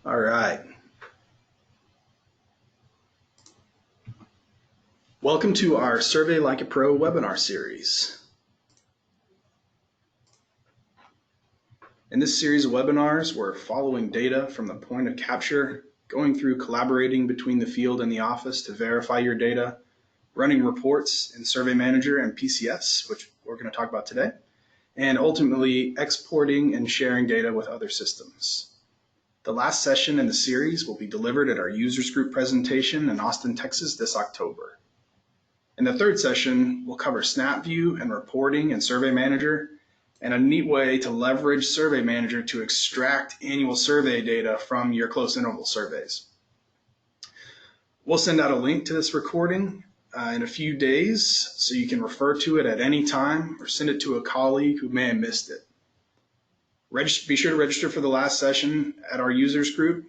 All right. Welcome to our Survey Like a Pro webinar series. In this series of webinars, we're following data from the point of capture, going through collaborating between the field and the office to verify your data, running reports in Survey Manager and PCS, which we're going to talk about today, and ultimately exporting and sharing data with other systems. The last session in the series will be delivered at our users group presentation in Austin, Texas this October. In the third session, we'll cover SnapView and reporting in Survey Manager and a neat way to leverage Survey Manager to extract annual survey data from your close interval surveys. We'll send out a link to this recording in a few days so you can refer to it at any time or send it to a colleague who may have missed it. Be sure to register for the last session at our users group.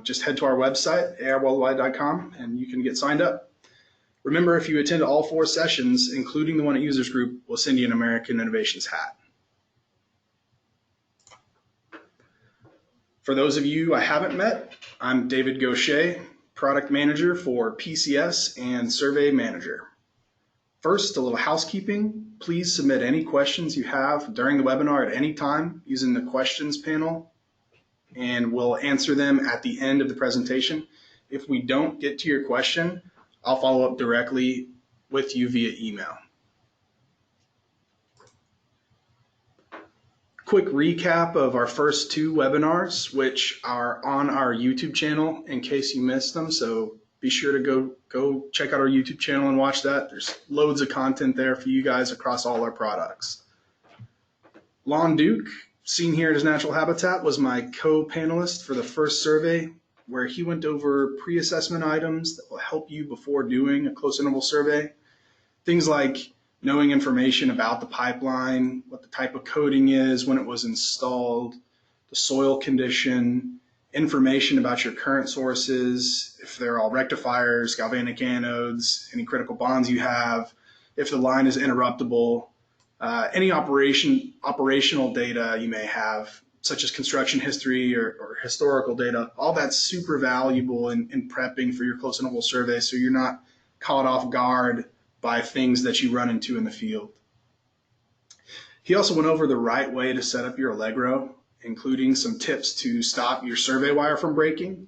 Just head to our website, arworldwide.com, and you can get signed up. Remember, if you attend all 4 sessions, including the one at users group, we'll send you an American Innovations hat. For those of you I haven't met, I'm David Gaucher, Product Manager for PCS and Survey Manager. First, a little housekeeping. Please submit any questions you have during the webinar at any time using the questions panel, and we'll answer them at the end of the presentation. If we don't get to your question, I'll follow up directly with you via email. Quick recap of our first 2 webinars, which are on our YouTube channel in case you missed them. So be sure to go check out our YouTube channel and watch that. There's loads of content there for you guys across all our products. Lon Duke, seen here at his natural habitat, was my co-panelist for the first survey, where he went over pre-assessment items that will help you before doing a close interval survey. Things like knowing information about the pipeline, what the type of coating is, when it was installed, the soil condition, information about your current sources, if they're all rectifiers, galvanic anodes, any critical bonds you have, if the line is interruptible, any operational data you may have, such as construction history or historical data. All that's super valuable in prepping for your close interval survey so you're not caught off guard by things that you run into in the field. He also went over the right way to set up your Allegro, including some tips to stop your survey wire from breaking,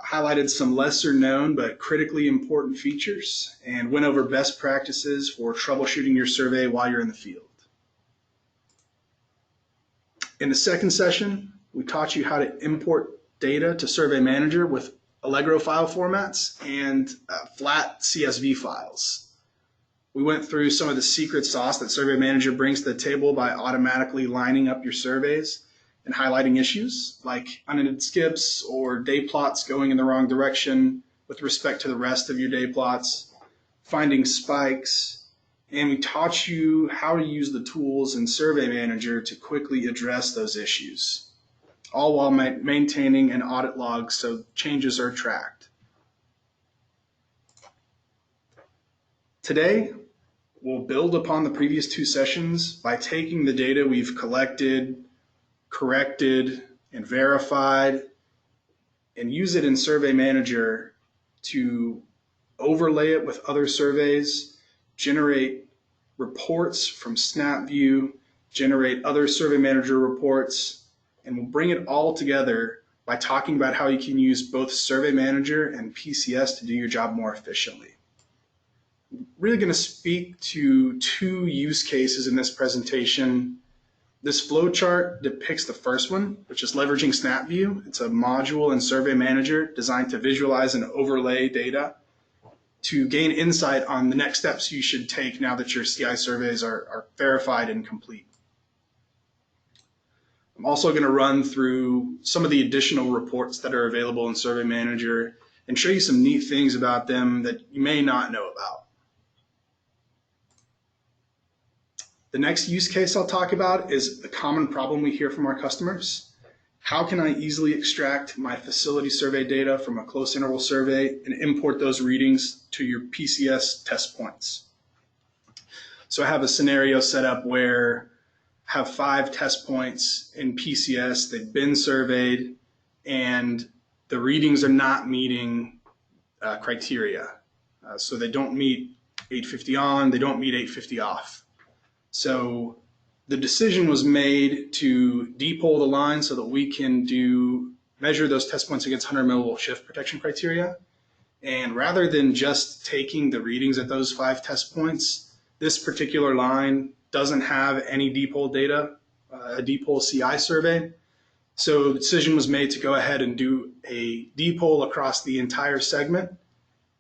highlighted some lesser known but critically important features, and went over best practices for troubleshooting your survey while you're in the field. In the second session, we taught you how to import data to Survey Manager with Allegro file formats and flat CSV files. We went through some of the secret sauce that Survey Manager brings to the table by automatically lining up your surveys and highlighting issues like unended skips or day plots going in the wrong direction with respect to the rest of your day plots, finding spikes, and we taught you how to use the tools in Survey Manager to quickly address those issues, all while maintaining an audit log so changes are tracked. Today, we'll build upon the previous 2 sessions by taking the data we've collected, corrected, and verified, and use it in Survey Manager to overlay it with other surveys, generate reports from SnapView, generate other Survey Manager reports, and we'll bring it all together by talking about how you can use both Survey Manager and PCS to do your job more efficiently. I'm really going to speak to 2 use cases in this presentation. This flowchart depicts the first one, which is leveraging SnapView. It's a module in Survey Manager designed to visualize and overlay data to gain insight on the next steps you should take now that your CI surveys are verified and complete. I'm also going to run through some of the additional reports that are available in Survey Manager and show you some neat things about them that you may not know about. The next use case I'll talk about is the common problem we hear from our customers. How can I easily extract my facility survey data from a close interval survey and import those readings to your PCS test points? So I have a scenario set up where I have 5 test points in PCS. They've been surveyed and the readings are not meeting criteria. So they don't meet 850 on, they don't meet 850 off. So the decision was made to depole the line so that we can measure those test points against 100 millivolt shift protection criteria. And rather than just taking the readings at those 5 test points, this particular line doesn't have any depole data, a depole CI survey. So the decision was made to go ahead and do a depole across the entire segment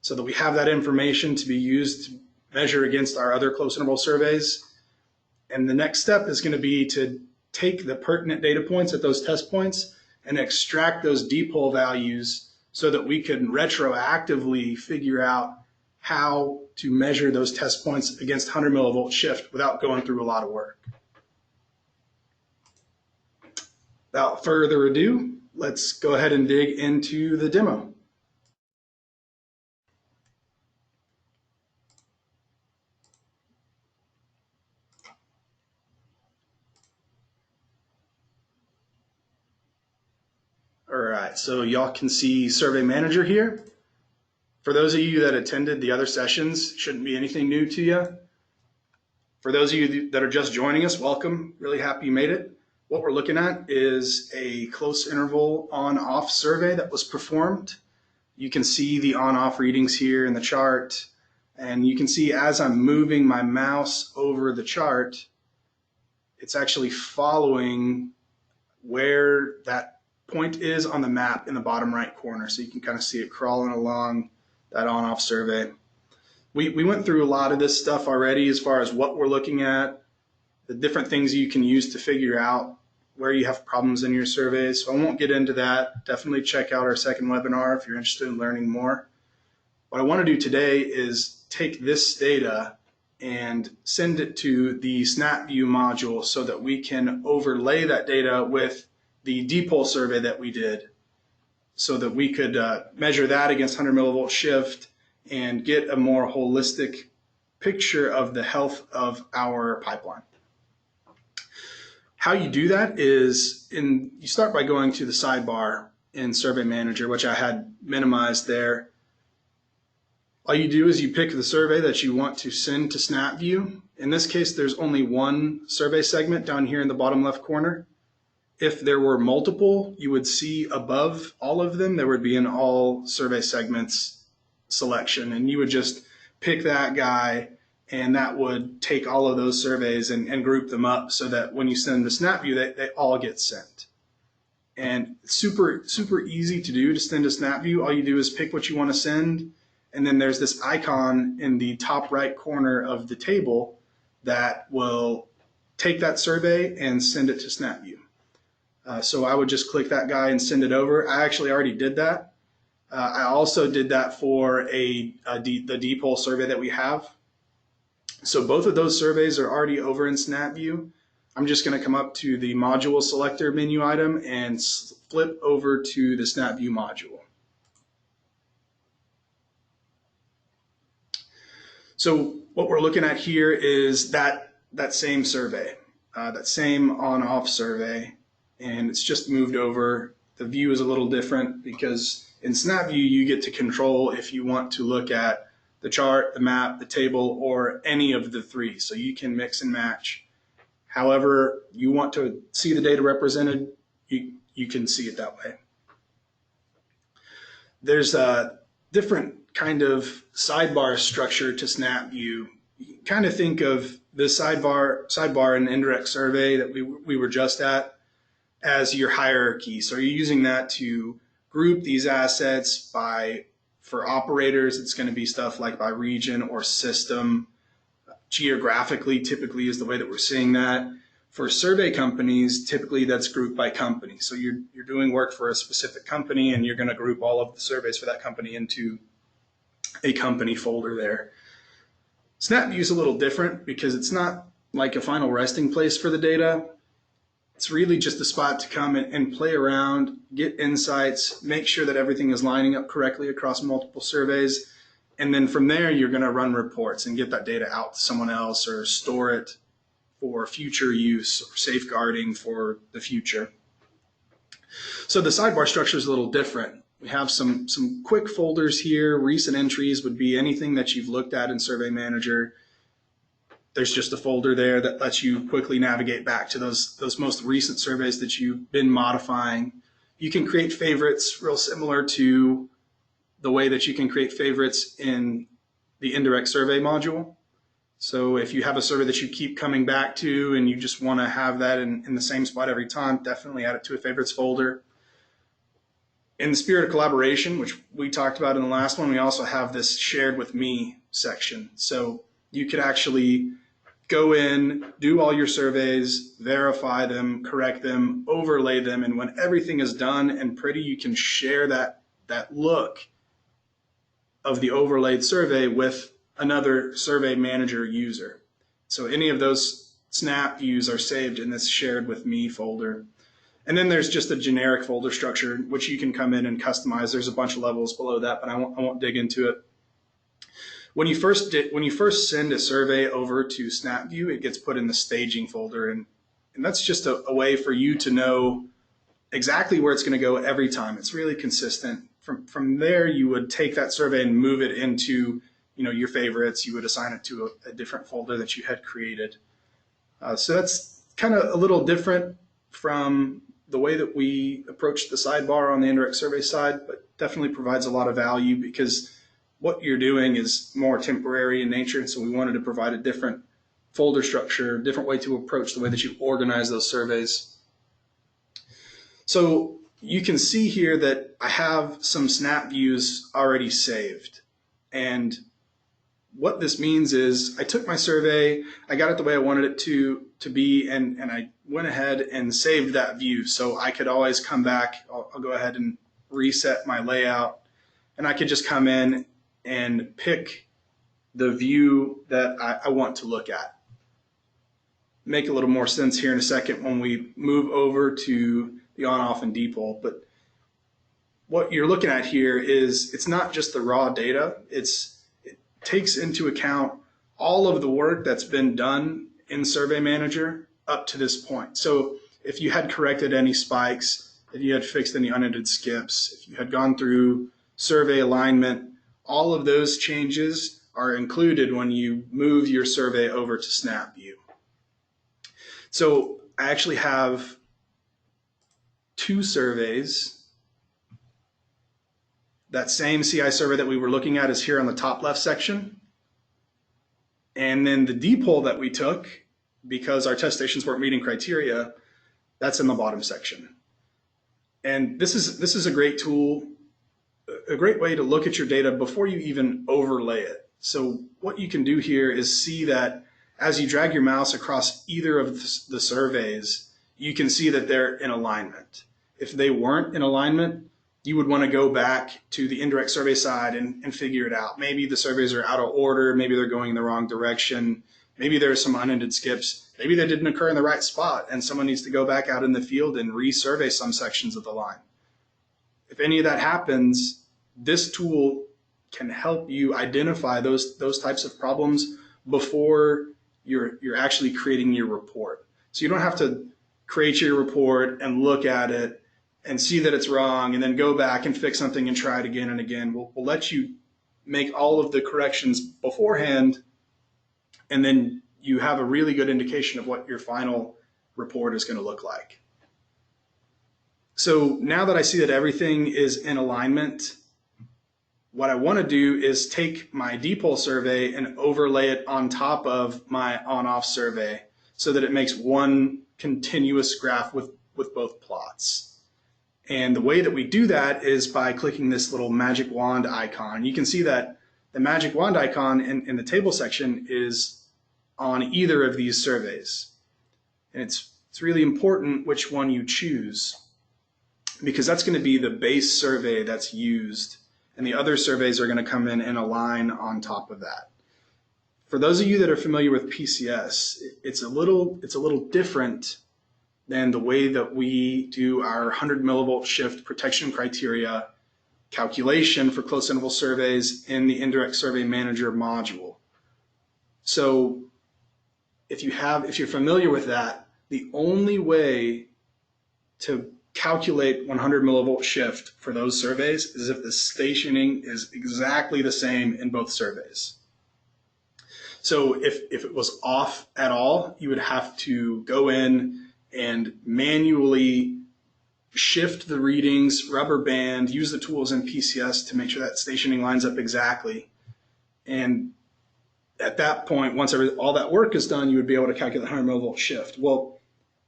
so that we have that information to be used to measure against our other close interval surveys. And the next step is going to be to take the pertinent data points at those test points and extract those depole values so that we can retroactively figure out how to measure those test points against 100 millivolt shift without going through a lot of work. Without further ado, let's go ahead and dig into the demo. All right, so y'all can see Survey Manager here. For those of you that attended the other sessions, shouldn't be anything new to you. For those of you that are just joining us, welcome. Really happy you made it. What we're looking at is a close interval on-off survey that was performed. You can see the on-off readings here in the chart, and you can see as I'm moving my mouse over the chart, it's actually following where that point is on the map in the bottom right corner. So you can kind of see it crawling along that on-off survey. We went through a lot of this stuff already as far as what we're looking at, the different things you can use to figure out where you have problems in your surveys. So I won't get into that. Definitely check out our second webinar if you're interested in learning more. What I want to do today is take this data and send it to the SnapView module so that we can overlay that data with the depole survey that we did so that we could measure that against 100 millivolt shift and get a more holistic picture of the health of our pipeline. How you do that is you start by going to the sidebar in Survey Manager, which I had minimized there. All you do is you pick the survey that you want to send to SnapView. In this case, there's only one survey segment down here in the bottom left corner. If there were multiple, you would see above all of them, there would be an all survey segments selection, and you would just pick that guy, and that would take all of those surveys and group them up so that when you send them to SnapView, they all get sent. And super easy to do to send to SnapView. All you do is pick what you want to send, and then there's this icon in the top right corner of the table that will take that survey and send it to SnapView. So I would just click that guy and send it over. I actually already did that. I also did that for the depole survey that we have. So both of those surveys are already over in SnapView. I'm just going to come up to the module selector menu item and flip over to the SnapView module. So what we're looking at here is that same survey, that same on-off survey, and it's just moved over. The view is a little different because in SnapView you get to control if you want to look at the chart, the map, the table, or any of the three. So you can mix and match. However you want to see the data represented, you can see it that way. There's a different kind of sidebar structure to SnapView. You can kind of think of the sidebar and indirect survey that we were just at as your hierarchy. So you're using that to group these assets for operators, it's going to be stuff like by region or system. Geographically, typically is the way that we're seeing that. For survey companies, typically that's grouped by company. So you're doing work for a specific company and you're going to group all of the surveys for that company into a company folder there. SnapView is a little different because it's not like a final resting place for the data. It's really just a spot to come and play around, get insights, make sure that everything is lining up correctly across multiple surveys. And then from there, you're going to run reports and get that data out to someone else or store it for future use or safeguarding for the future. So the sidebar structure is a little different. We have some quick folders here. Recent entries would be anything that you've looked at in Survey Manager. There's just a folder there that lets you quickly navigate back to those most recent surveys that you've been modifying. You can create favorites real similar to the way that you can create favorites in the indirect survey module. So if you have a survey that you keep coming back to and you just want to have that in the same spot every time, definitely add it to a favorites folder. In the spirit of collaboration, which we talked about in the last one, we also have this shared with me section. So you could actually go in, do all your surveys, verify them, correct them, overlay them, and when everything is done and pretty, you can share that look of the overlaid survey with another Survey Manager user. So any of those snap views are saved in this shared with me folder. And then there's just a generic folder structure, which you can come in and customize. There's a bunch of levels below that, but I won't dig into it. When you first send a survey over to SnapView, it gets put in the staging folder, and that's just a way for you to know exactly where it's going to go every time. It's really consistent. From there, you would take that survey and move it into your favorites. You would assign it to a different folder that you had created. So that's kind of a little different from the way that we approach the sidebar on the indirect survey side, but definitely provides a lot of value because what you're doing is more temporary in nature, and so we wanted to provide a different folder structure, different way to approach the way that you organize those surveys. So you can see here that I have some snap views already saved, and what this means is I took my survey, I got it the way I wanted it to be, and I went ahead and saved that view. So I could always come back, I'll go ahead and reset my layout, and I could just come in and pick the view that I want to look at. Make a little more sense here in a second when we move over to the on, off, and depot. But what you're looking at here is it's not just the raw data. It takes into account all of the work that's been done in Survey Manager up to this point. So if you had corrected any spikes, if you had fixed any unedited skips, if you had gone through survey alignment, all of those changes are included when you move your survey over to SnapView. So I actually have two surveys. That same CI survey that we were looking at is here on the top left section. And then the depot that we took, because our test stations weren't meeting criteria, that's in the bottom section. And this is a great tool, a great way to look at your data before you even overlay it. So what you can do here is see that as you drag your mouse across either of the surveys, you can see that they're in alignment. If they weren't in alignment, you would want to go back to the indirect survey side and figure it out. Maybe the surveys are out of order, maybe they're going in the wrong direction, maybe there's some unended skips, maybe they didn't occur in the right spot and someone needs to go back out in the field and resurvey some sections of the line. If any of that happens, this tool can help you identify those types of problems before you're actually creating your report. So you don't have to create your report and look at it and see that it's wrong and then go back and fix something and try it again and again. We'll let you make all of the corrections beforehand, and then you have a really good indication of what your final report is going to look like. So now that I see that everything is in alignment, what I want to do is take my depot survey and overlay it on top of my on-off survey so that it makes one continuous graph with both plots. And the way that we do that is by clicking this little magic wand icon. You can see that the magic wand icon in the table section is on either of these surveys. And it's really important which one you choose, because that's going to be the base survey that's used, and the other surveys are going to come in and align on top of that. For those of you that are familiar with PCS, it's a little different than the way that we do our 100 millivolt shift protection criteria calculation for close interval surveys in the Indirect Survey Manager module. So if you're familiar with that, the only way to calculate 100 millivolt shift for those surveys is if the stationing is exactly the same in both surveys. So if it was off at all, you would have to go in and manually shift the readings, rubber band, use the tools in PCS to make sure that stationing lines up exactly. And at that point, once all that work is done, you would be able to calculate 100 millivolt shift. Well,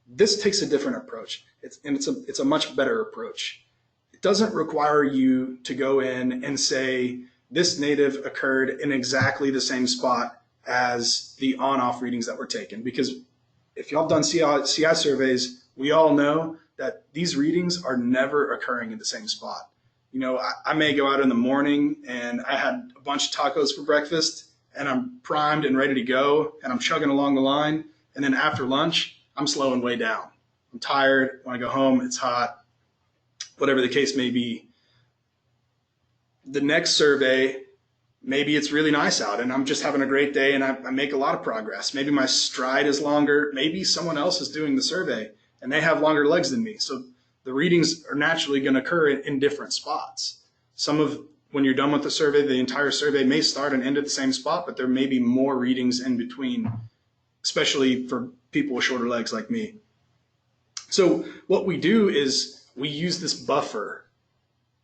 this takes a different approach. It's a much better approach. It doesn't require you to go in and say this native occurred in exactly the same spot as the on-off readings that were taken. Because if y'all have done CI surveys, we all know that these readings are never occurring in the same spot. You know, I may go out in the morning and I had a bunch of tacos for breakfast and I'm primed and ready to go and I'm chugging along the line. And then after lunch, I'm slowing way down. I'm tired, want to go home, it's hot, whatever the case may be. The next survey, maybe it's really nice out and I'm just having a great day and I make a lot of progress. Maybe my stride is longer. Maybe someone else is doing the survey and they have longer legs than me. So the readings are naturally going to occur in different spots. When you're done with the survey, the entire survey may start and end at the same spot, but there may be more readings in between, especially for people with shorter legs like me. So what we do is we use this buffer,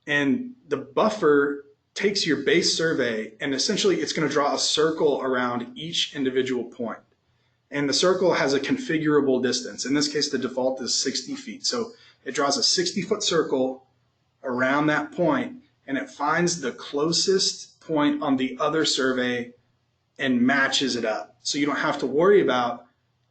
and the buffer takes your base survey and essentially it's going to draw a circle around each individual point. And the circle has a configurable distance. In this case, the default is 60 feet. So it draws a 60-foot circle around that point and it finds the closest point on the other survey and matches it up. So you don't have to worry about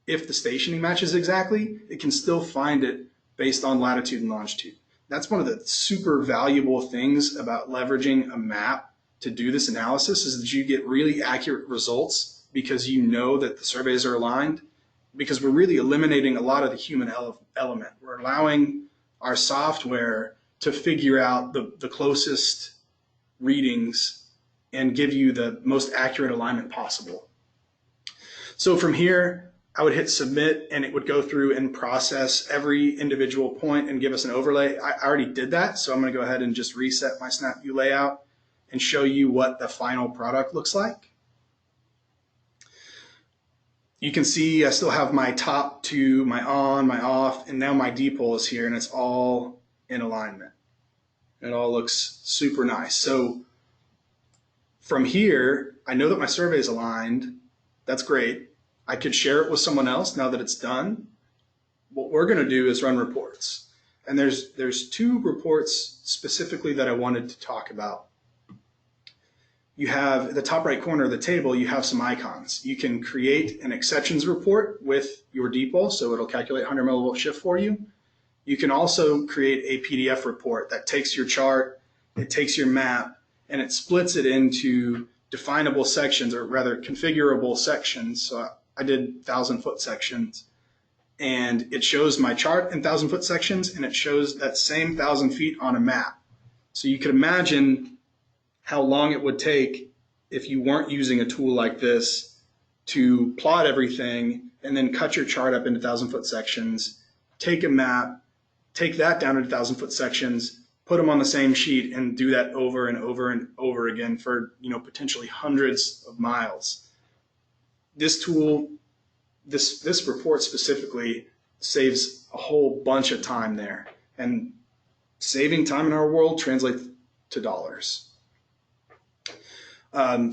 if the stationing matches exactly, it can still find it based on latitude and longitude. That's one of the super valuable things about leveraging a map to do this analysis is that you get really accurate results because you know that the surveys are aligned, because we're really eliminating a lot of the human element. We're allowing our software to figure out the closest readings and give you the most accurate alignment possible. So from here, I would hit submit and it would go through and process every individual point and give us an overlay. I already did that, so I'm going to go ahead and just reset my SnapView layout and show you what the final product looks like. You can see I still have my top two, my on, my off, and now my dipole is here and it's all in alignment. It all looks super nice. So from here, I know that my survey is aligned. That's great. I could share it with someone else now that it's done. What we're going to do is run reports. And there's two reports specifically that I wanted to talk about. You have at the top right corner of the table, you have some icons. You can create an exceptions report with your dipole, so it'll calculate 100 millivolt shift for you. You can also create a PDF report that takes your chart, it takes your map, and it splits it into definable sections, or rather configurable sections. So I did 1,000-foot sections, and it shows my chart in 1,000-foot sections, and it shows that same 1,000 feet on a map. So you could imagine how long it would take if you weren't using a tool like this to plot everything and then cut your chart up into 1,000-foot sections, take a map, take that down into 1,000-foot sections, put them on the same sheet, and do that over and over and over again for, potentially hundreds of miles. This tool, this report specifically, saves a whole bunch of time there, and saving time in our world translates to dollars.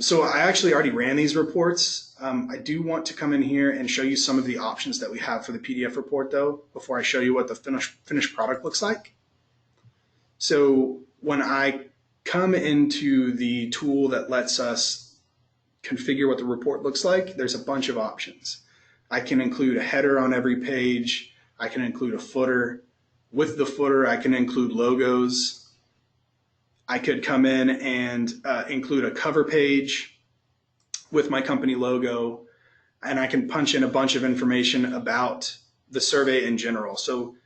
So I actually already ran these reports. I do want to come in here and show you some of the options that we have for the PDF report, though, before I show you what the finished product looks like. So when I come into the tool that lets us configure what the report looks like, there's a bunch of options. I can include a header on every page. I can include a footer. With the footer, I can include logos. I could come in and include a cover page with my company logo, and I can punch in a bunch of information about the survey in general. So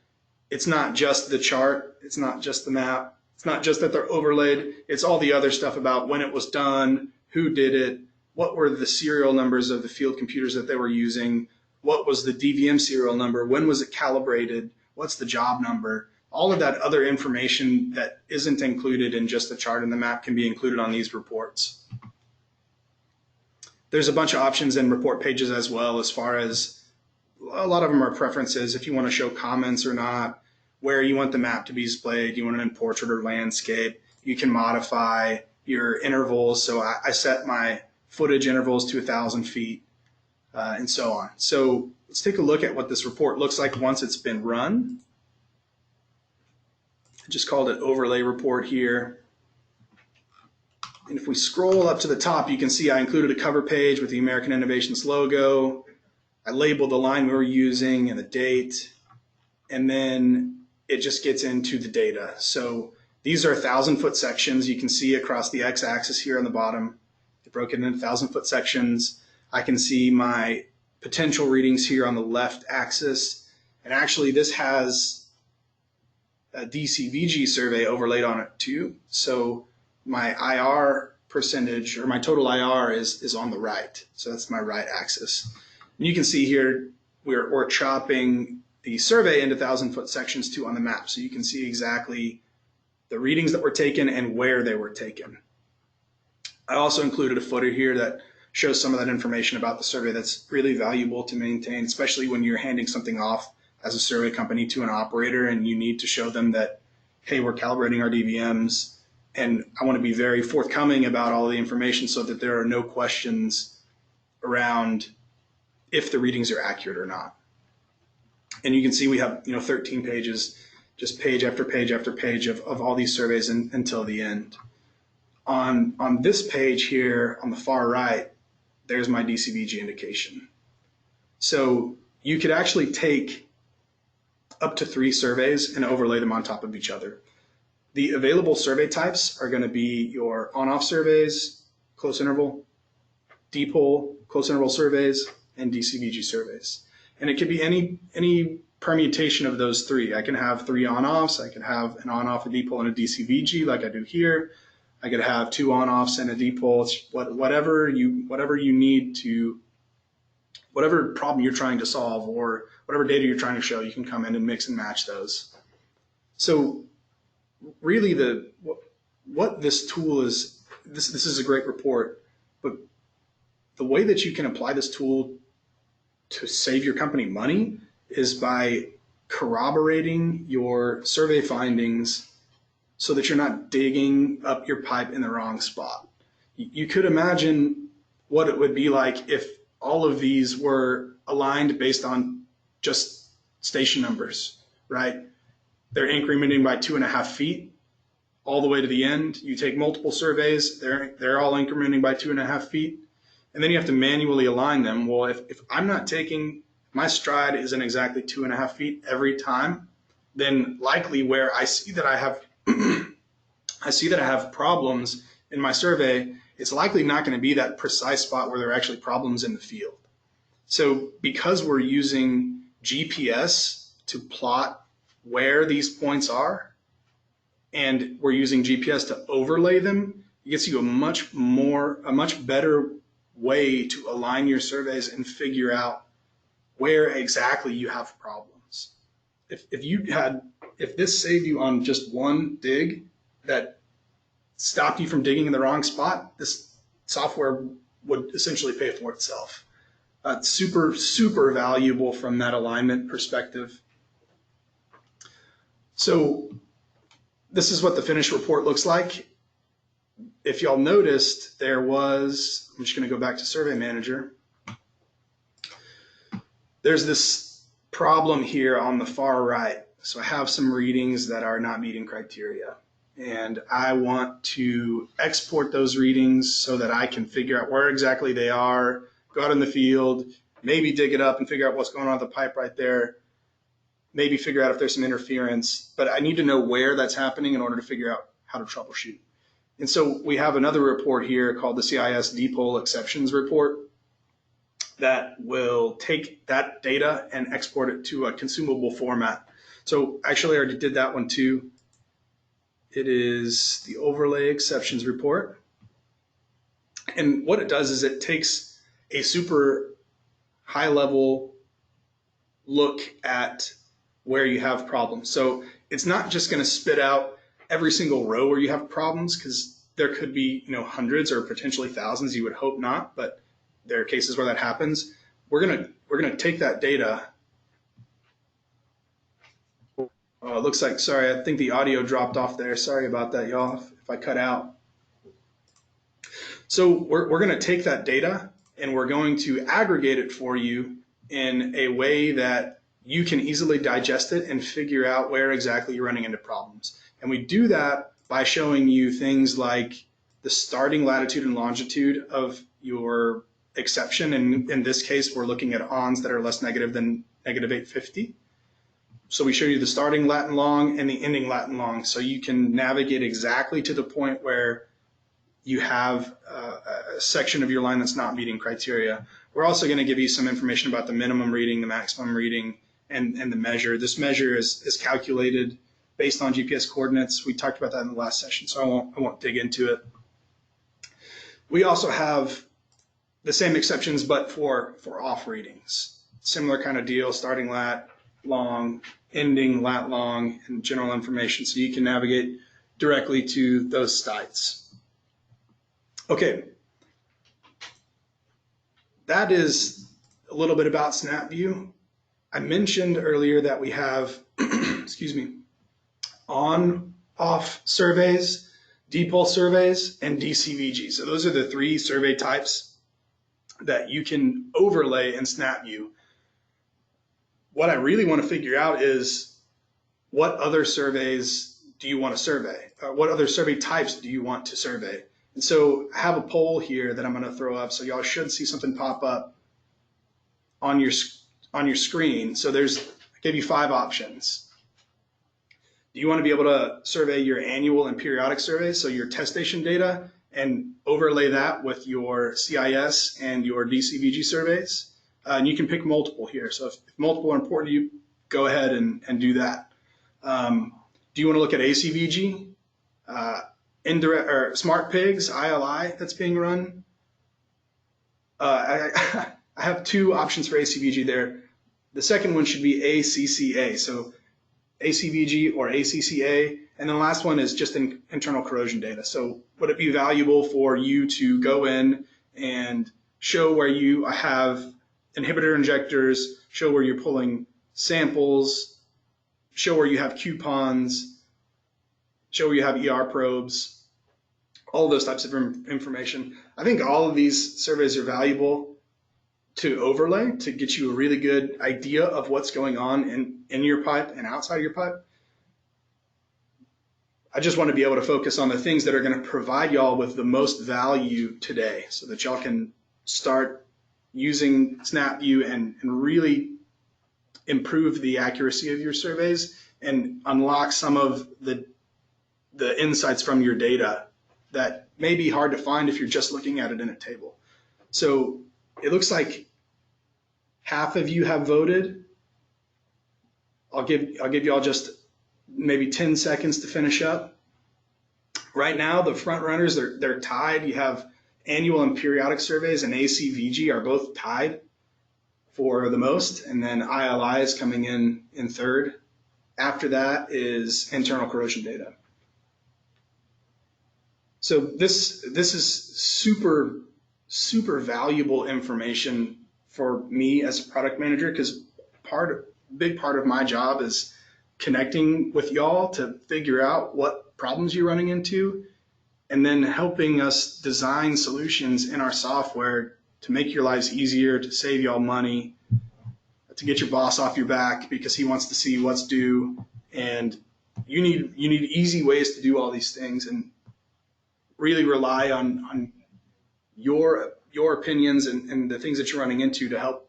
it's not just the chart, it's not just the map, it's not just that they're overlaid, it's all the other stuff about when it was done, who did it, what were the serial numbers of the field computers that they were using, what was the DVM serial number, when was it calibrated, what's the job number. all of that other information that isn't included in just the chart and the map can be included on these reports. There's a bunch of options in report pages as well, as far as a lot of them are preferences. If you want to show comments or not, where you want the map to be displayed, you want it in portrait or landscape, you can modify your intervals. So I set my footage intervals to 1,000 feet and so on. So let's take a look at what this report looks like once it's been run. I just called it overlay report here. And if we scroll up to the top, you can see I included a cover page with the American Innovations logo. I labeled the line we were using and the date, and then it just gets into the data. So these are 1,000-foot sections. You can see across the x-axis here on the bottom. It broke it into 1,000-foot sections. I can see my potential readings here on the left axis. And actually, this has a DCVG survey overlaid on it too. So my IR percentage, or my total IR, is on the right. So that's my right axis. And you can see here we're chopping the survey into 1,000-foot sections too on the map. So you can see exactly the readings that were taken and where they were taken. I also included a footer here that shows some of that information about the survey that's really valuable to maintain, especially when you're handing something off as a survey company to an operator and you need to show them that, hey, we're calibrating our DVMs. And I want to be very forthcoming about all the information so that there are no questions around if the readings are accurate or not. And you can see we have 13 pages, just page after page after page of all these surveys until the end. On this page here on the far right, there's my DCVG indication. So you could actually take up to 3 surveys and overlay them on top of each other. The available survey types are going to be your on-off surveys, close interval, dipole, close interval surveys, and DCVG surveys. And it could be any permutation of those 3. I can have 3 on-offs. I can have an on-off, a dipole, and a DCVG like I do here. I could have 2 on-offs and a dipole. Whatever you need to, whatever problem you're trying to solve or whatever data you're trying to show, you can come in and mix and match those. So really what this tool is, this is a great report, but the way that you can apply this tool to save your company money is by corroborating your survey findings so that you're not digging up your pipe in the wrong spot. You could imagine what it would be like if all of these were aligned based on just station numbers, right? They're incrementing by 2.5 feet all the way to the end. You take multiple surveys, they're all incrementing by 2.5 feet, and then you have to manually align them. Well, if I'm not taking, my stride isn't exactly 2.5 feet every time, then likely where I see that I have I have problems in my survey, it's likely not going to be that precise spot where there are actually problems in the field. So because we're using GPS to plot where these points are, and we're using GPS to overlay them, it gets you a much better way to align your surveys and figure out where exactly you have problems. If this saved you on just one dig that stopped you from digging in the wrong spot, this software would essentially pay for itself. Super valuable from that alignment perspective. So this is what the finished report looks like. If y'all noticed, I'm just going to go back to Survey Manager. There's this problem here on the far right. So I have some readings that are not meeting criteria, and I want to export those readings so that I can figure out where exactly they are, go out in the field, maybe dig it up and figure out what's going on with the pipe right there, maybe figure out if there's some interference, but I need to know where that's happening in order to figure out how to troubleshoot. And so we have another report here called the CIS dipole exceptions report that will take that data and export it to a consumable format. So actually I already did that one too. It is the overlay exceptions report. And what it does is it takes a super high level look at where you have problems. So it's not just going to spit out every single row where you have problems, because there could be hundreds or potentially thousands. You would hope not, but there are cases where that happens. We're gonna take that data. Oh, it looks like, sorry, I think the audio dropped off there. Sorry about that, y'all, if I cut out. So we're going to take that data and we're going to aggregate it for you in a way that you can easily digest it and figure out where exactly you're running into problems. And we do that by showing you things like the starting latitude and longitude of your exception. And in this case, we're looking at ONs that are less negative than -850. So we show you the starting lat and long and the ending lat and long, so you can navigate exactly to the point where you have a section of your line that's not meeting criteria. We're also going to give you some information about the minimum reading, the maximum reading, and the measure. This measure is calculated based on GPS coordinates. We talked about that in the last session, so I won't dig into it. We also have the same exceptions, but for off readings. Similar kind of deal, starting lat, long, ending lat long, and general information, so you can navigate directly to those sites. Okay, that is a little bit about SnapView. I mentioned earlier that we have, excuse me, on-off surveys, depol surveys, and DCVG. So those are the three survey types that you can overlay in SnapView. What I really want to figure out is, what other surveys do you want to survey? What other survey types do you want to survey? And so I have a poll here that I'm going to throw up, so y'all should see something pop up on your screen. So I gave you 5 options. Do you want to be able to survey your annual and periodic surveys, so your test station data, and overlay that with your CIS and your DCVG surveys? And you can pick multiple here. So if multiple are important to you, go ahead and do that. Do you want to look at ACVG, indirect or smart pigs, ILI that's being run? I have 2 options for ACVG there. The second one should be ACCA. So ACVG or ACCA. And then the last one is just internal corrosion data. So would it be valuable for you to go in and show where you have inhibitor injectors, show where you're pulling samples, show where you have coupons, show where you have ER probes, all those types of information. I think all of these surveys are valuable to overlay to get you a really good idea of what's going on in your pipe and outside of your pipe. I just want to be able to focus on the things that are going to provide y'all with the most value today, so that y'all can start using SnapView and really improve the accuracy of your surveys and unlock some of the insights from your data that may be hard to find if you're just looking at it in a table. So it looks like half of you have voted. I'll give y'all just maybe 10 seconds to finish up. Right now, the front runners, they're tied. You have annual and periodic surveys and ACVG are both tied for the most, and then ILI is coming in third. After that is internal corrosion data. So this is super valuable information for me as a product manager, because big part of my job is connecting with y'all to figure out what problems you're running into, and then helping us design solutions in our software to make your lives easier, to save y'all money, to get your boss off your back because he wants to see what's due. And you need easy ways to do all these things, and really rely on your opinions and the things that you're running into to help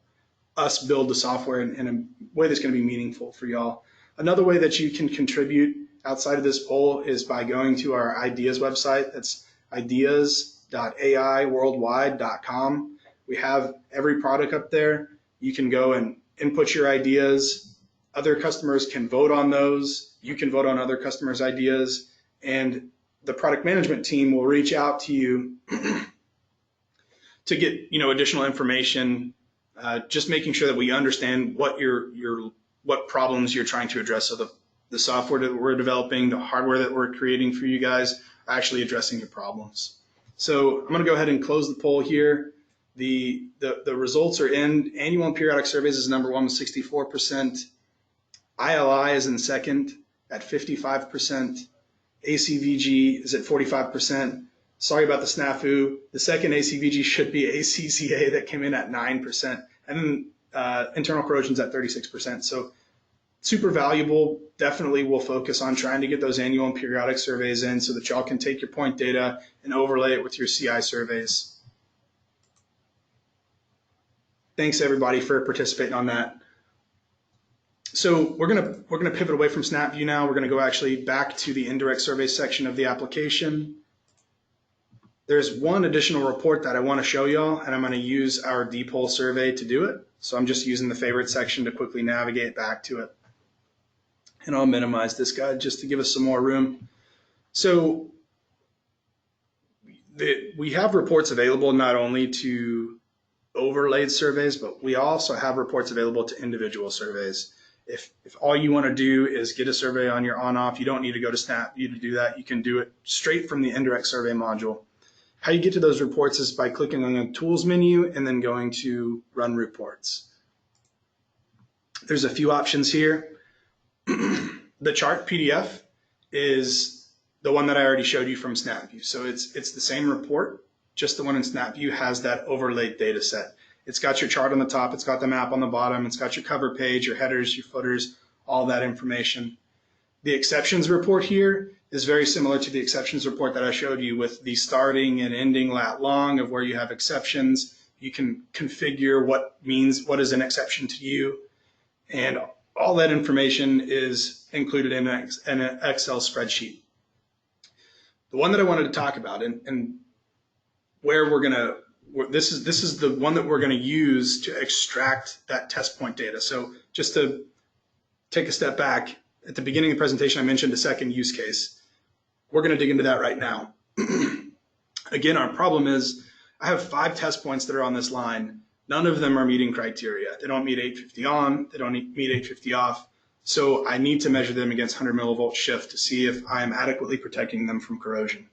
us build the software in a way that's going to be meaningful for y'all. Another way that you can contribute outside of this poll is by going to our ideas website. That's ideas.aiworldwide.com. We have every product up there. You can go and input your ideas. Other customers can vote on those. You can vote on other customers' ideas, and the product management team will reach out to you to get additional information, just making sure that we understand what problems you're trying to address, so the software that we're developing, the hardware that we're creating for you guys, are actually addressing your problems. So I'm going to go ahead and close the poll here. The results are in. Annual and periodic surveys is number one with 64%. ILI is in second at 55%. ACVG is at 45%. Sorry about the snafu. The second ACVG should be ACCA that came in at 9%. And then internal corrosion's at 36%. So super valuable. Definitely we'll focus on trying to get those annual and periodic surveys in so that y'all can take your point data and overlay it with your CI surveys. Thanks everybody for participating on that. So we're gonna pivot away from SnapView now. We're gonna go actually back to the indirect survey section of the application. There's one additional report that I want to show y'all, and I'm going to use our dpole survey to do it. So I'm just using the favorite section to quickly navigate back to it. And I'll minimize this guy just to give us some more room. So we have reports available not only to overlaid surveys, but we also have reports available to individual surveys. If all you want to do is get a survey on your on-off, you don't need to go to SnapView to do that. You can do it straight from the indirect survey module. How you get to those reports is by clicking on the Tools menu and then going to Run Reports. There's a few options here. The chart PDF is the one that I already showed you from SnapView. So it's the same report, just the one in SnapView has that overlaid data set. It's got your chart on the top, it's got the map on the bottom, it's got your cover page, your headers, your footers, all that information. The exceptions report here is very similar to the exceptions report that I showed you with the starting and ending lat long of where you have exceptions. You can configure what is an exception to you, and all that information is included in an Excel spreadsheet. The one that I wanted to talk about and where this is the one that we're gonna use to extract that test point data. So just to take a step back, at the beginning of the presentation, I mentioned a second use case. We're going to dig into that right now. Again, our problem is I have 5 test points that are on this line. None of them are meeting criteria. They don't meet 850 on, they don't meet 850 off. So I need to measure them against 100 millivolt shift to see if I am adequately protecting them from corrosion.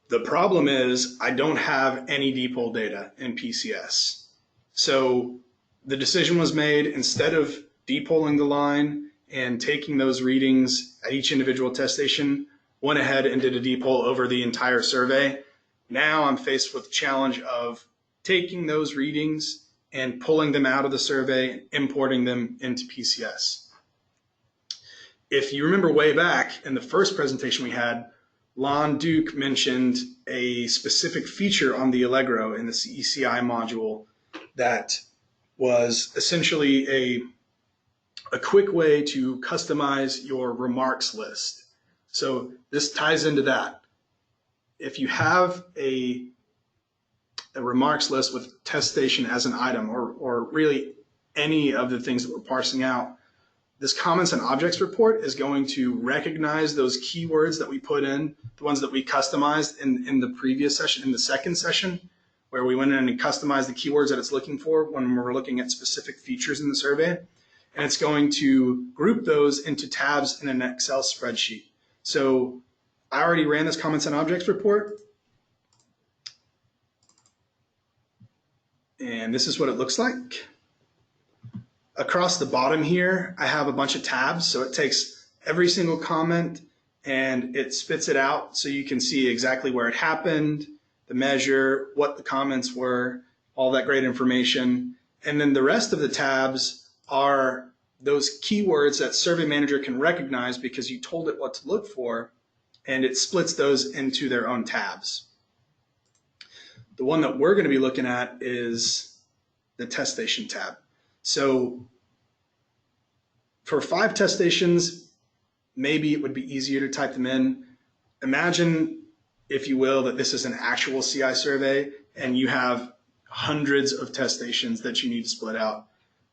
The problem is I don't have any dpole data in PCS. So the decision was made, instead of depoling the line and taking those readings at each individual test station, went ahead and did a dpole over the entire survey. Now I'm faced with the challenge of taking those readings and pulling them out of the survey and importing them into PCS. If you remember way back in the first presentation we had, Lon Duke mentioned a specific feature on the Allegro in the CECI module that was essentially a quick way to customize your remarks list. So this ties into that. If you have a remarks list with test station as an item, or really any of the things that we're parsing out, this comments and objects report is going to recognize those keywords that we put in, the ones that we customized in the previous session, in the second session, where we went in and customized the keywords that it's looking for when we're looking at specific features in the survey. And it's going to group those into tabs in an Excel spreadsheet. So I already ran this comments and objects report. And this is what it looks like. Across the bottom here, I have a bunch of tabs. So it takes every single comment and it spits it out so you can see exactly where it happened, the measure, what the comments were, all that great information. And then the rest of the tabs are those keywords that Survey Manager can recognize because you told it what to look for, and it splits those into their own tabs. The one that we're going to be looking at is the test station tab. So for 5 test stations, maybe it would be easier to type them in. Imagine, if you will, that this is an actual CI survey and you have hundreds of test stations that you need to split out.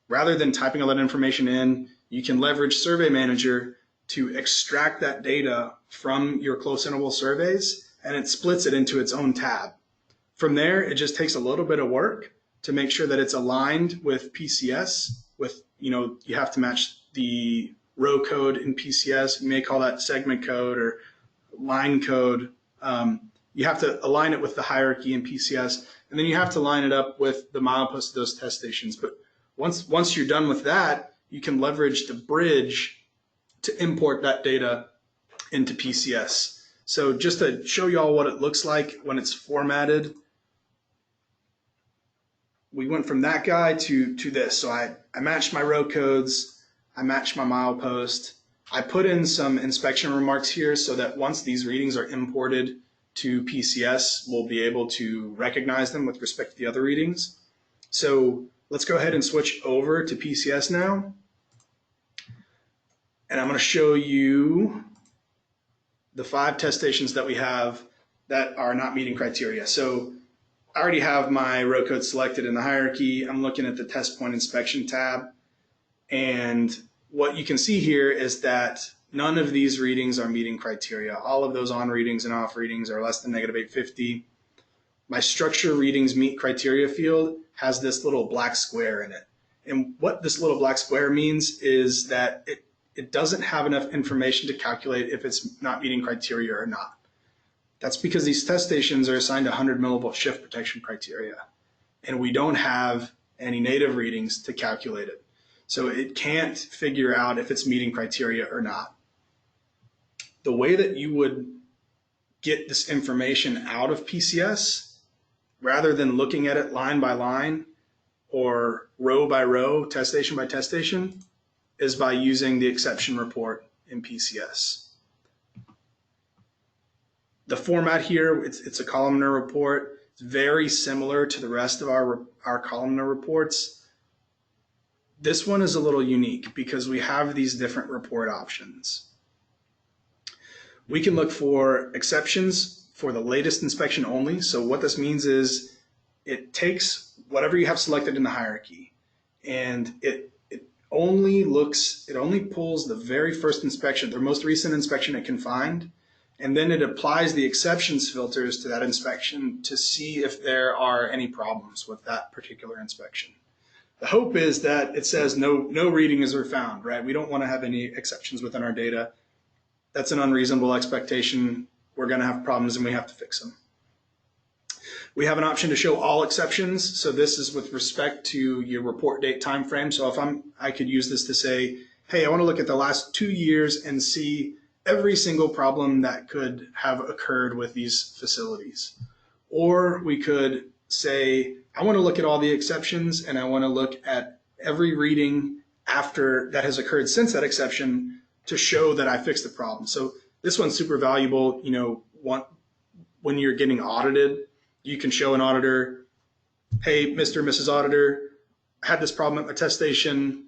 Rather than typing all that information in, you can leverage Survey Manager to extract that data from your close interval surveys, and it splits it into its own tab. From there, it just takes a little bit of work to make sure that it's aligned with PCS. You have to match the row code in PCS. You may call that segment code or line code. You have to align it with the hierarchy in PCS, and then you have to line it up with the milepost of those test stations. But once you're done with that, you can leverage the bridge to import that data into PCS. So just to show you all what it looks like when it's formatted, we went from that guy to this. So I matched my row codes, I matched my milepost. I put in some inspection remarks here so that once these readings are imported to PCS, we'll be able to recognize them with respect to the other readings. So let's go ahead and switch over to PCS now. And I'm going to show you the 5 test stations that we have that are not meeting criteria. So I already have my row code selected in the hierarchy. I'm looking at the test point inspection tab. And what you can see here is that none of these readings are meeting criteria. All of those on readings and off readings are less than -850. My structure readings meet criteria field has this little black square in it. And what this little black square means is that it doesn't have enough information to calculate if it's not meeting criteria or not. That's because these test stations are assigned 100 millivolt shift protection criteria, and we don't have any native readings to calculate it. So it can't figure out if it's meeting criteria or not. The way that you would get this information out of PCS, rather than looking at it line by line or row by row, test station by test station, is by using the exception report in PCS. The format here, it's a columnar report. It's very similar to the rest of our columnar reports. This one is a little unique because we have these different report options. We can look for exceptions for the latest inspection only. So what this means is it takes whatever you have selected in the hierarchy, and it only pulls the very first inspection, the most recent inspection it can find, and then it applies the exceptions filters to that inspection to see if there are any problems with that particular inspection. The hope is that it says no readings are found, right? We don't want to have any exceptions within our data. That's an unreasonable expectation. We're going to have problems and we have to fix them. We have an option to show all exceptions. So this is with respect to your report date time frame. So if I could use this to say, hey, I want to look at the last 2 years and see every single problem that could have occurred with these facilities. Or we could say, I want to look at all the exceptions and I want to look at every reading after that has occurred since that exception to show that I fixed the problem. So this one's super valuable. When you're getting audited, you can show an auditor, hey, Mr. and Mrs. Auditor, I had this problem at my test station.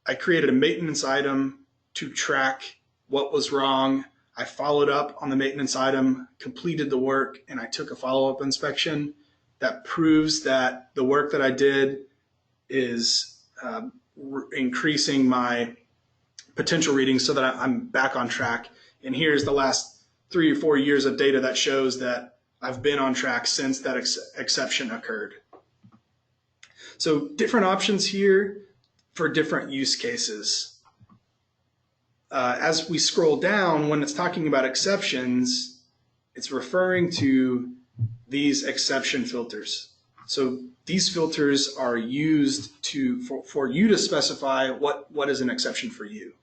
I created a maintenance item to track what was wrong. I followed up on the maintenance item, completed the work, and I took a follow-up inspection that proves that the work that I did is increasing my potential readings so that I'm back on track. And here's the last 3 or 4 years of data that shows that I've been on track since that exception occurred. So different options here for different use cases. As we scroll down, when it's talking about exceptions, it's referring to these exception filters. So these filters are used for you to specify what is an exception for you.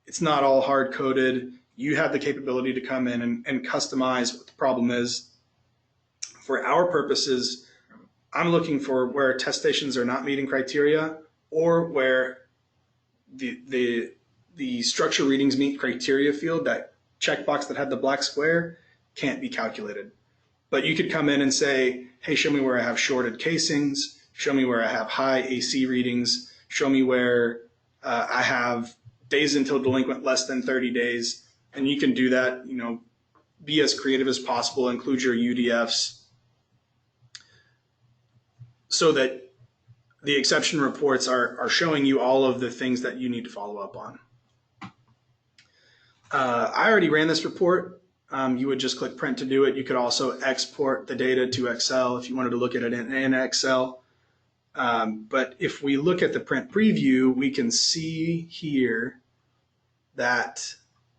It's not all hard-coded. You have the capability to come in and customize what the problem is. For our purposes, I'm looking for where test stations are not meeting criteria or where the structure readings meet criteria field, that checkbox that had the black square, can't be calculated. But you could come in and say, hey, show me where I have shorted casings, show me where I have high AC readings, show me where I have days until delinquent less than 30 days. And you can do that, be as creative as possible, include your UDFs, so that the exception reports are showing you all of the things that you need to follow up on. I already ran this report. You would just click print to do it. You could also export the data to Excel if you wanted to look at it in Excel. But if we look at the print preview, we can see here that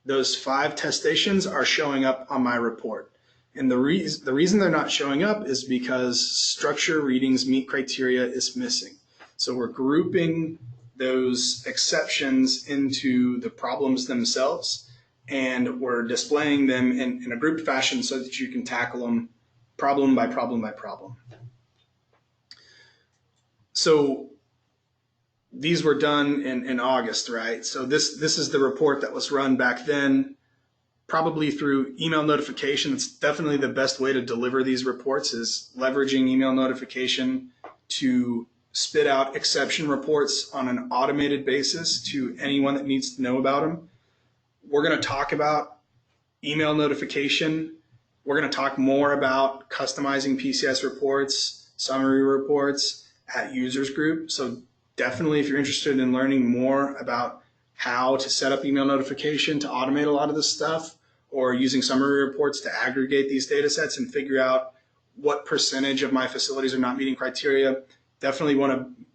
those 5 test stations are showing up on my report. And the reason they're not showing up is because structure readings meet criteria is missing. So we're grouping those exceptions into the problems themselves, and we're displaying them in a grouped fashion so that you can tackle them problem by problem by problem. So these were done in August, right? So this is the report that was run back then, probably through email notification. It's definitely the best way to deliver these reports, is leveraging email notification to spit out exception reports on an automated basis to anyone that needs to know about them. We're going to talk about email notification. We're going to talk more about customizing PCS reports, summary reports at users group. So definitely, if you're interested in learning more about how to set up email notification to automate a lot of this stuff, or using summary reports to aggregate these data sets and figure out what percentage of my facilities are not meeting criteria, definitely want to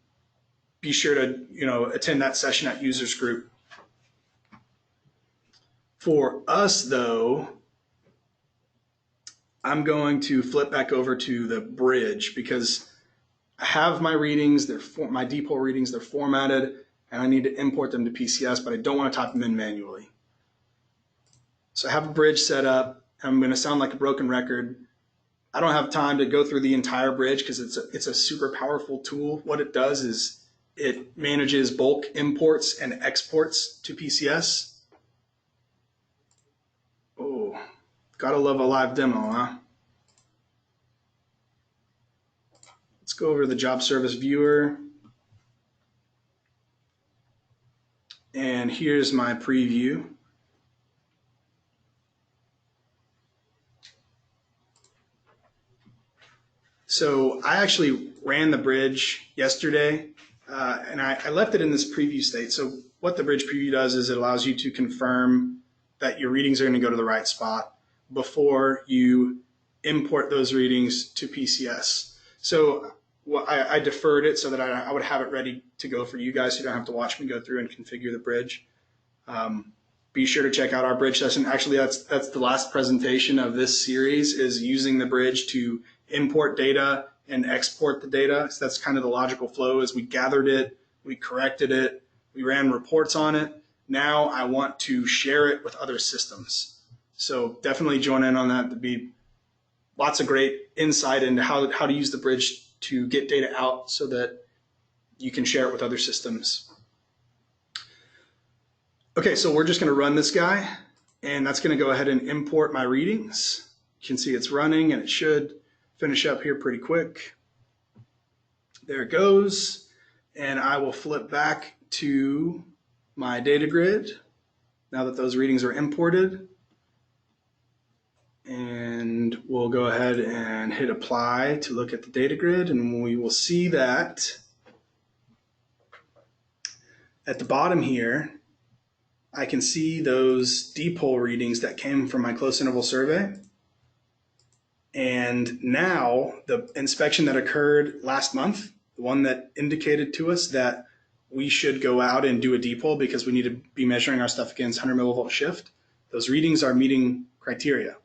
be sure to attend that session at users group. For us though, I'm going to flip back over to the bridge because I have my readings, my depot readings, they're formatted, and I need to import them to PCS, but I don't want to type them in manually. So I have a bridge set up. I'm going to sound like a broken record. I don't have time to go through the entire bridge because it's a super powerful tool. What it does is it manages bulk imports and exports to PCS. Oh, gotta love a live demo, huh? Let's go over to the job service viewer. And here's my preview. So I actually ran the bridge yesterday, and I left it in this preview state. So what the bridge preview does is it allows you to confirm that your readings are going to go to the right spot before you import those readings to PCS. So I deferred it so that I would have it ready to go for you guys, so you don't have to watch me go through and configure the bridge. Be sure to check out our bridge session. Actually, that's the last presentation of this series, is using the bridge to import data and export the data. So that's kind of the logical flow, is we gathered it, we corrected it, we ran reports on it. Now I want to share it with other systems. So definitely join in on that. There'd be lots of great insight into how to use the bridge to get data out so that you can share it with other systems. Okay, so we're just going to run this guy, and that's going to go ahead and import my readings. You can see it's running, and it should finish up here pretty quick. There it goes, and I will flip back to my data grid now that those readings are imported, and we'll go ahead and hit apply to look at the data grid, and we will see that at the bottom here I can see those depot readings that came from my close interval survey. And now the inspection that occurred last month, the one that indicated to us that we should go out and do a depot because we need to be measuring our stuff against 100 millivolt shift, those readings are meeting criteria.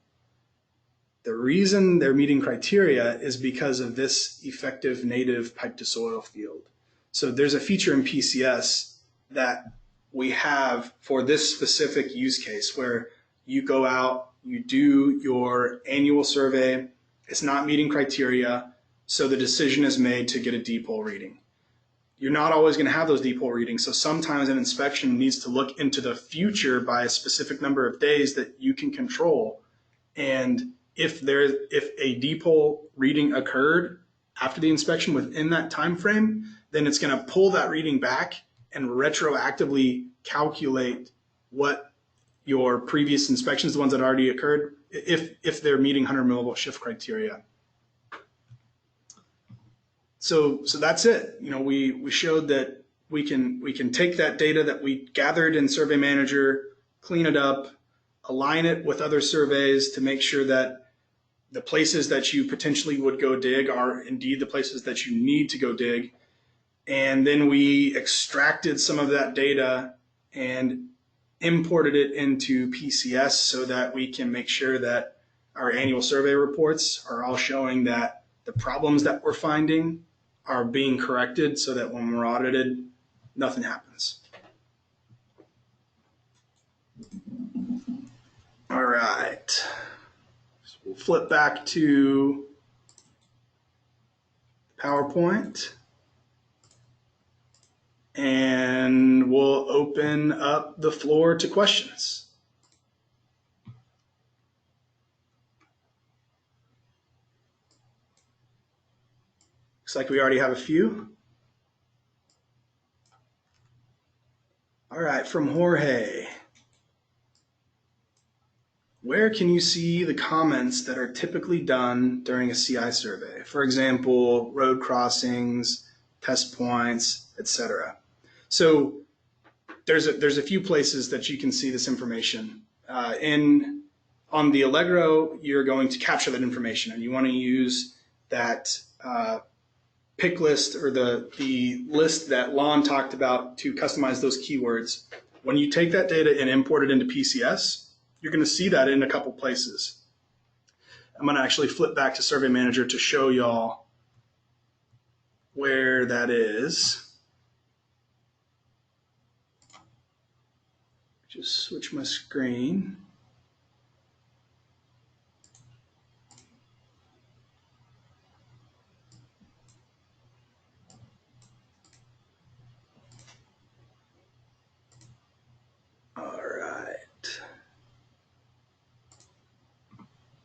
The reason they're meeting criteria is because of this effective native pipe to soil field. So there's a feature in PCS that we have for this specific use case where you go out, you do your annual survey, it's not meeting criteria, so the decision is made to get a depot reading. You're not always going to have those depot readings, so sometimes an inspection needs to look into the future by a specific number of days that you can control. And if a depot reading occurred after the inspection within that time frame, then it's going to pull that reading back and retroactively calculate what your previous inspections, the ones that already occurred, if they're meeting 100 millivolt shift criteria. So that's it. We showed that we can take that data that we gathered in Survey Manager, clean it up, align it with other surveys to make sure that the places that you potentially would go dig are indeed the places that you need to go dig. And then we extracted some of that data and imported it into PCS so that we can make sure that our annual survey reports are all showing that the problems that we're finding are being corrected so that when we're audited, nothing happens. All right. So we'll flip back to PowerPoint. And we'll open up the floor to questions. Looks like we already have a few. All right, from Jorge. Where can you see the comments that are typically done during a CI survey? For example, road crossings, test points, etc. So there's a few places that you can see this information. On the Allegro, you're going to capture that information, and you want to use that pick list or the list that Lon talked about to customize those keywords. When you take that data and import it into PCS, you're going to see that in a couple places. I'm going to actually flip back to Survey Manager to show y'all where that is. Just switch my screen.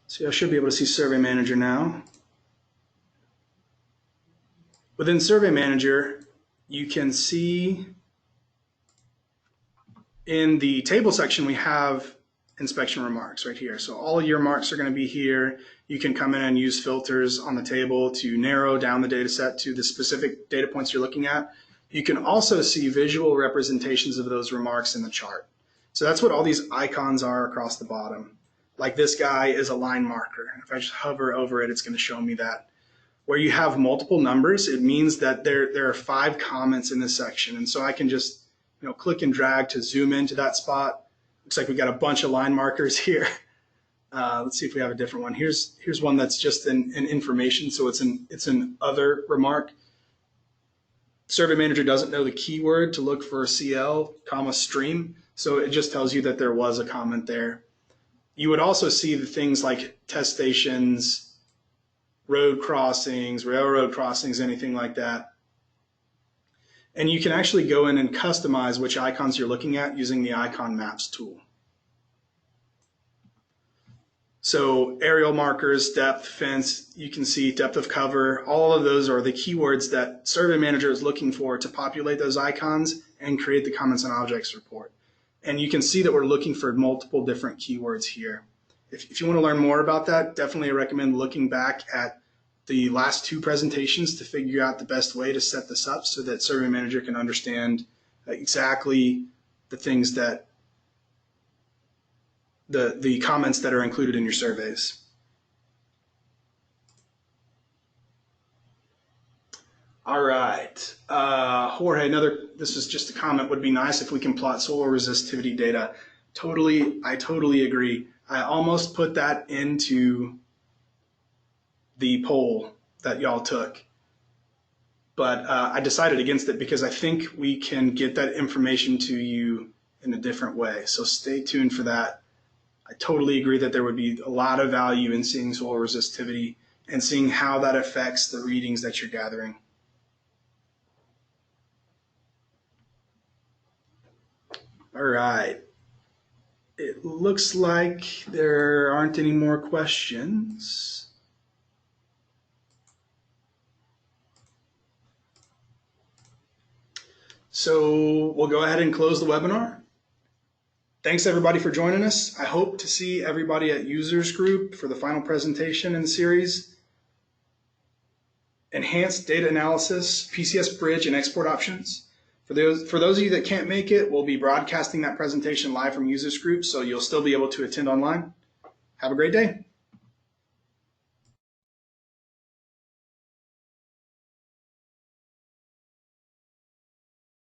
So I should be able to see Survey Manager now. Within Survey Manager, you can see in the table section, we have inspection remarks right here. So all of your marks are going to be here. You can come in and use filters on the table to narrow down the data set to the specific data points you're looking at. You can also see visual representations of those remarks in the chart. So that's what all these icons are across the bottom. Like this guy is a line marker. If I just hover over it, it's going to show me that. Where you have multiple numbers, it means that there are 5 comments in this section. And so I can just click and drag to zoom into that spot. Looks like we got a bunch of line markers here. Let's see if we have a different one. Here's one that's just an information, so it's an other remark. Survey Manager doesn't know the keyword to look for CL, stream, so it just tells you that there was a comment there. You would also see the things like test stations, road crossings, railroad crossings, anything like that. And you can actually go in and customize which icons you're looking at using the Icon Maps tool. So aerial markers, depth, fence, you can see depth of cover, all of those are the keywords that Survey Manager is looking for to populate those icons and create the Comments and Objects report. And you can see that we're looking for multiple different keywords here. If you want to learn more about that, definitely recommend looking back at the last 2 presentations to figure out the best way to set this up so that Survey Manager can understand exactly the things that the comments that are included in your surveys. All right, Jorge, this is just a comment, would be nice if we can plot soil resistivity data. I totally agree. I almost put that into the poll that y'all took, but I decided against it because I think we can get that information to you in a different way. So stay tuned for that. I totally agree that there would be a lot of value in seeing soil resistivity and seeing how that affects the readings that you're gathering. All right. It looks like there aren't any more questions. So we'll go ahead and close the webinar. Thanks everybody for joining us. I hope to see everybody at Users Group for the final presentation in the series. Enhanced Data Analysis, PCS Bridge, and Export Options. For those of you that can't make it, we'll be broadcasting that presentation live from Users Group, so you'll still be able to attend online. Have a great day.